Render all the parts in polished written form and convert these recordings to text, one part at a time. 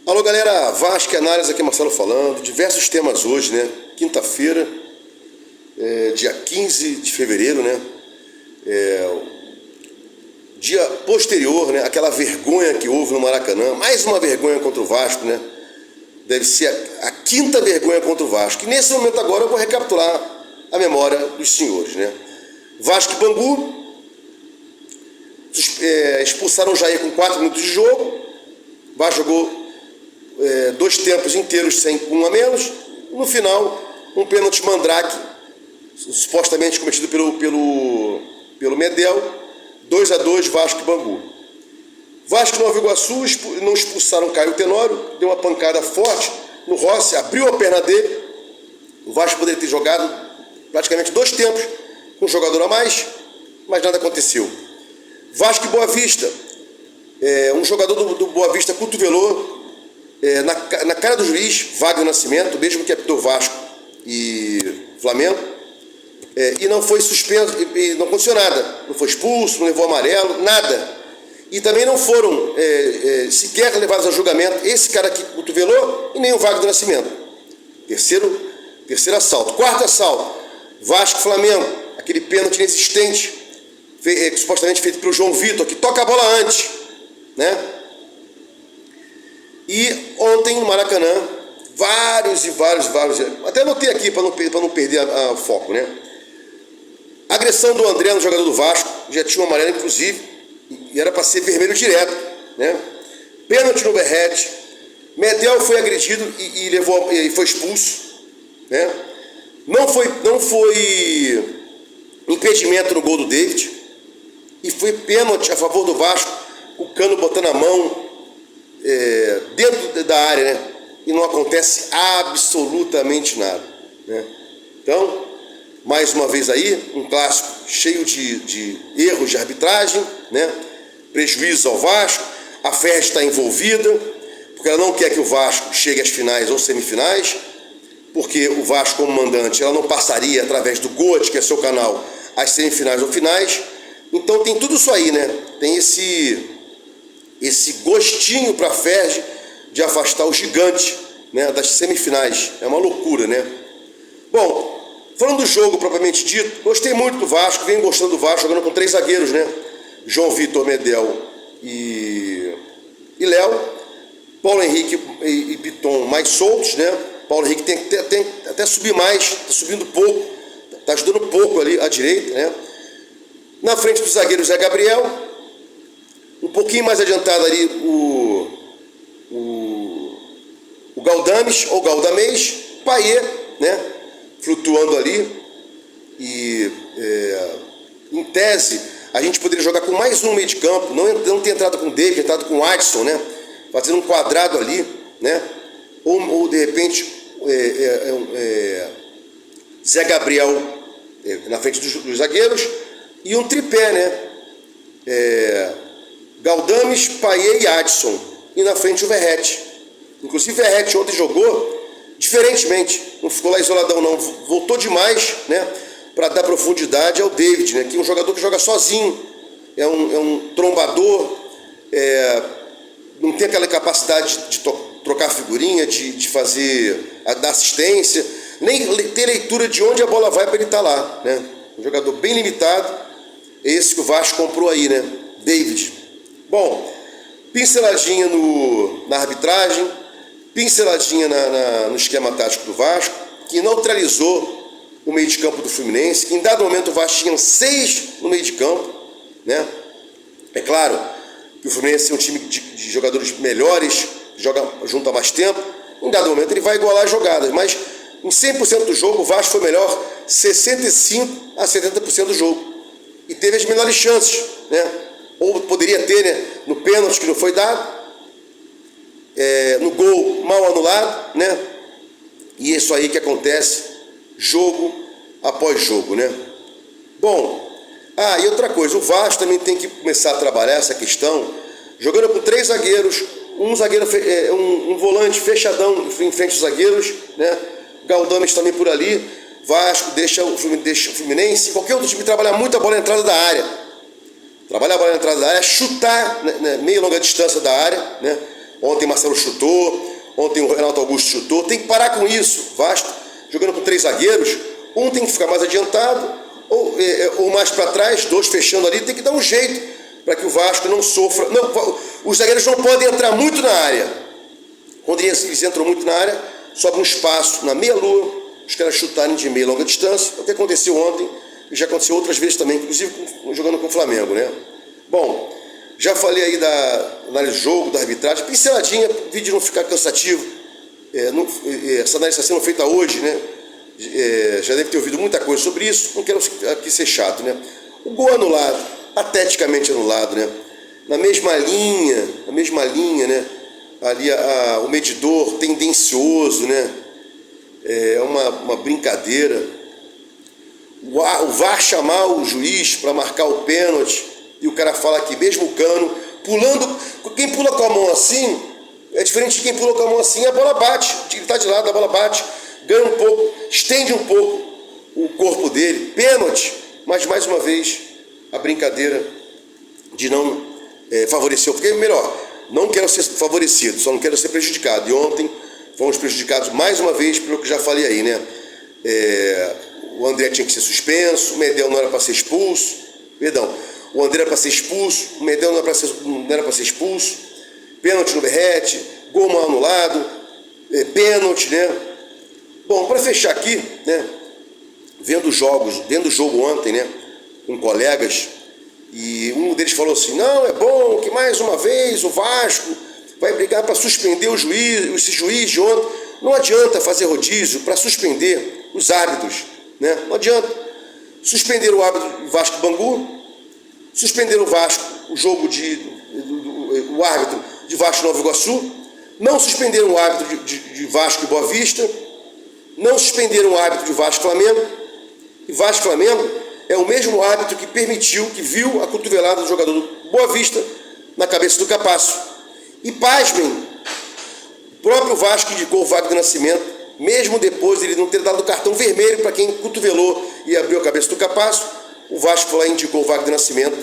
Alô galera, Vasco Análise aqui, Marcelo falando, diversos temas hoje, né? Quinta-feira, dia 15 de fevereiro, né? Dia posterior, né? Aquela vergonha que houve no Maracanã, mais uma vergonha contra o Vasco, né? Deve ser a quinta vergonha contra o Vasco. E nesse momento agora eu vou recapitular a memória dos senhores, né? Vasco e Bangu expulsaram o Jair com 4 minutos de jogo. O Vasco jogou 2 tempos inteiros sem um a menos. No final, um pênalti mandrake, supostamente cometido pelo Medel. 2-2 Vasco e Bangu. Vasco e Nova Iguaçu não expulsaram Caio Tenório, deu uma pancada forte no Rossi, abriu a perna dele. O Vasco poderia ter jogado praticamente 2 tempos com um jogador a mais, mas nada aconteceu. Vasco e Boa Vista, um jogador do Boa Vista cotovelou na cara do juiz, Wagner Nascimento, mesmo que apitou Vasco e Flamengo, e não foi suspenso, e não aconteceu nada, não foi expulso, não levou amarelo, nada. E também não foram sequer levados a julgamento esse cara que cotovelou e nem o Wagner Nascimento. Terceiro assalto. Quarto assalto, Vasco e Flamengo, aquele pênalti inexistente, supostamente feito pelo João Vitor, que toca a bola antes, né? E ontem no Maracanã, vários, até anotei aqui para não perder o foco, né? Agressão do André no jogador do Vasco, já tinha um amarelo inclusive, e era para ser vermelho direto, né? Pênalti no Berrete, Medel foi agredido e foi expulso, né? Não foi impedimento no gol do David, e foi pênalti a favor do Vasco, o Cano botando a mão dentro da área, né? E não acontece absolutamente nada, né? Então, mais uma vez aí, um clássico cheio de erros de arbitragem, né? Prejuízo ao Vasco. A FERJ está envolvida, porque ela não quer que o Vasco chegue às finais ou semifinais, porque o Vasco, como mandante, ela não passaria através do GOAT, que é seu canal, às semifinais ou finais. Então tem tudo isso aí, né? Tem esse gostinho para a FERJ de afastar o gigante, né, das semifinais. É uma loucura, né? Bom, falando do jogo propriamente dito, gostei muito do Vasco, venho gostando do Vasco, jogando com 3 zagueiros, né? João Vitor, Medel e Léo. Paulo Henrique e Piton mais soltos, né? Paulo Henrique tem que até subir mais, está subindo pouco, está ajudando pouco ali à direita, né? Na frente dos zagueiros é Gabriel. Um pouquinho mais adiantado ali o Galdames ou Galdamez, Payet, né? Flutuando ali. E em tese a gente poderia jogar com mais um meio de campo, não ter entrado com o David, entrado com o Adson, né? Fazendo um quadrado ali, né? Ou de repente Zé Gabriel na frente dos zagueiros e um tripé, né? Galdames, Payet e Adson, e na frente o Verrete. Inclusive o Verrete ontem jogou diferentemente, não ficou lá isoladão não, voltou demais, né, para dar profundidade ao David, né, que é um jogador que joga sozinho, é um trombador, não tem aquela capacidade de trocar figurinha, de dar assistência, nem ter leitura de onde a bola vai para ele estar lá, né? Um jogador bem limitado, é esse que o Vasco comprou aí, né? David. Bom, pinceladinha na arbitragem, pinceladinha no esquema tático do Vasco, que neutralizou o meio de campo do Fluminense, que em dado momento o Vasco tinha 6 no meio de campo, né? É claro que o Fluminense é um time de jogadores melhores, joga junto há mais tempo, em dado momento ele vai igualar as jogadas, mas em 100% do jogo o Vasco foi melhor 65% a 70% do jogo, e teve as melhores chances, né? Ou poderia ter, né, no pênalti que não foi dado, no gol mal anulado, né? E isso aí que acontece jogo após jogo, né? Bom, e outra coisa, o Vasco também tem que começar a trabalhar essa questão, jogando com 3 zagueiros, um volante fechadão em frente aos zagueiros, né? Galdames também por ali. Vasco deixa o Fluminense, qualquer outro time trabalhar muito a bola na entrada da área. Trabalhar a bola na entrada da área, chutar, né, meio longa distância da área, né? Ontem Marcelo chutou, ontem o Renato Augusto chutou. Tem que parar com isso. Vasco jogando com 3 zagueiros, um tem que ficar mais adiantado ou mais para trás, 2 fechando ali. Tem que dar um jeito para que o Vasco não sofra. Não, os zagueiros não podem entrar muito na área. Quando eles entram muito na área, sobra um espaço na meia-lua, os caras chutarem de meia e longa distância. O que aconteceu ontem e já aconteceu outras vezes também, inclusive jogando com o Flamengo, né? Bom, já falei aí da análise do jogo, da arbitragem, pinceladinha, o vídeo não ficar cansativo. Essa análise está sendo feita hoje, né? Já deve ter ouvido muita coisa sobre isso, não quero aqui ser chato, né? O gol anulado, pateticamente anulado, né? Na mesma linha, né? Ali o medidor tendencioso, né? É uma brincadeira. O VAR chamar o juiz para marcar o pênalti e o cara fala que mesmo o Cano pulando, quem pula com a mão assim é diferente de quem pula com a mão assim, a bola bate, ele está de lado, a bola bate, ganha um pouco, estende um pouco o corpo dele, pênalti, mas mais uma vez a brincadeira de não favorecer, porque melhor, não quero ser favorecido, só não quero ser prejudicado. E ontem fomos prejudicados mais uma vez pelo que já falei aí, né? O André tinha que ser suspenso, o Medel não era para ser expulso, perdão, o André era para ser expulso, o Medel não era para ser expulso, pênalti no Verrete, gol mal anulado, pênalti, né? Bom, para fechar aqui, né? Vendo o jogo ontem, né? Com colegas, e um deles falou assim: não, é bom que mais uma vez o Vasco vai brigar para suspender esse juiz de ontem. Não adianta fazer rodízio para suspender os árbitros, né? Não adianta. Suspender o árbitro do Vasco Bangu, suspender o Vasco, o árbitro de Vasco Nova Iguaçu, não suspenderam o árbitro de Vasco e Boa Vista, não suspenderam o árbitro de Vasco Flamengo, e Vasco Flamengo é o mesmo árbitro que permitiu, que viu a cotovelada do jogador do Boa Vista na cabeça do Capasso. E pasmem, o próprio Vasco indicou o Wagner Nascimento, mesmo depois de ele não ter dado cartão vermelho para quem cotovelou e abriu a cabeça do Capasso, o Vasco foi lá e indicou o Wagner Nascimento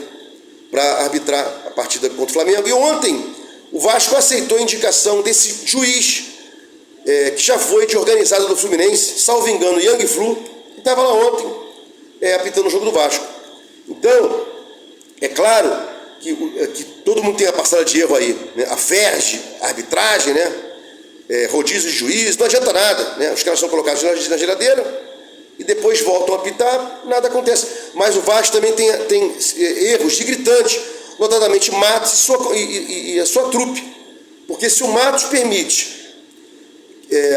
para arbitrar a partida contra o Flamengo. E ontem o Vasco aceitou a indicação desse juiz, que já foi de organizado do Fluminense, salvo engano, Yang Flu, que estava lá ontem, apitando o jogo do Vasco. Então, é claro que todo mundo tem a parcela de erro aí, né? A FERJ, a arbitragem, né? Rodízio de juiz, não adianta nada, né? Os caras são colocados na geladeira e depois voltam a apitar, nada acontece. Mas o Vasco também tem erros de gritante, notadamente Matos e a sua trupe. Porque se o Matos permite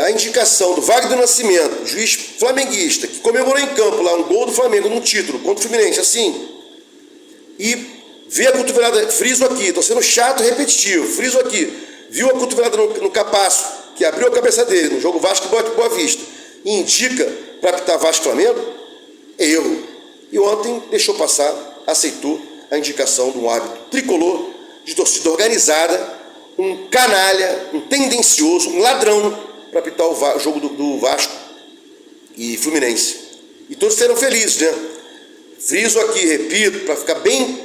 a indicação do Wagner Nascimento, juiz flamenguista, que comemorou em campo lá um gol do Flamengo num título contra o Fluminense, assim, e vê a cotovelada, friso aqui, estou sendo chato e repetitivo, friso aqui, viu a cotovelada no Capasso, que abriu a cabeça dele no jogo Vasco e Boa Vista, e indica para apitar Vasco e Flamengo, é erro. E ontem deixou passar, aceitou a indicação de um árbitro tricolor, de torcida organizada, um canalha, um tendencioso, um ladrão, para apitar o jogo do Vasco e Fluminense. E todos serão felizes, né? Friso aqui, repito, para ficar bem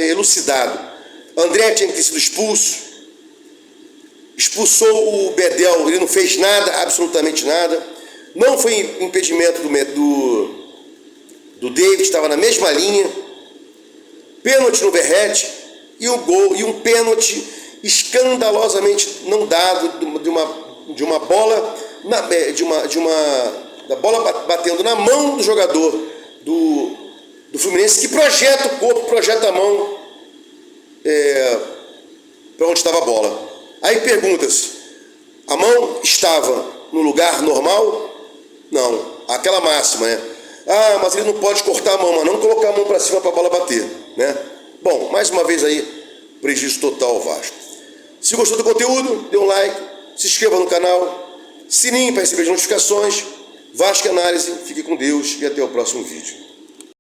elucidado. André tinha que ter sido expulso. Expulsou o Bedel, ele não fez nada, absolutamente nada. Não foi impedimento do David, estava na mesma linha. Pênalti no Verrete e um gol, e um pênalti escandalosamente não dado de uma bola, da bola batendo na mão do jogador do Fluminense, que projeta o corpo, projeta a mão para onde estava a bola. Aí pergunta-se, a mão estava no lugar normal? Não, aquela máxima, né? Ah, mas ele não pode cortar a mão, mas não colocar a mão para cima para a bola bater, né? Bom, mais uma vez aí, prejuízo total ao Vasco. Se gostou do conteúdo, dê um like, se inscreva no canal, sininho para receber as notificações. Vasco Análise, fique com Deus e até o próximo vídeo.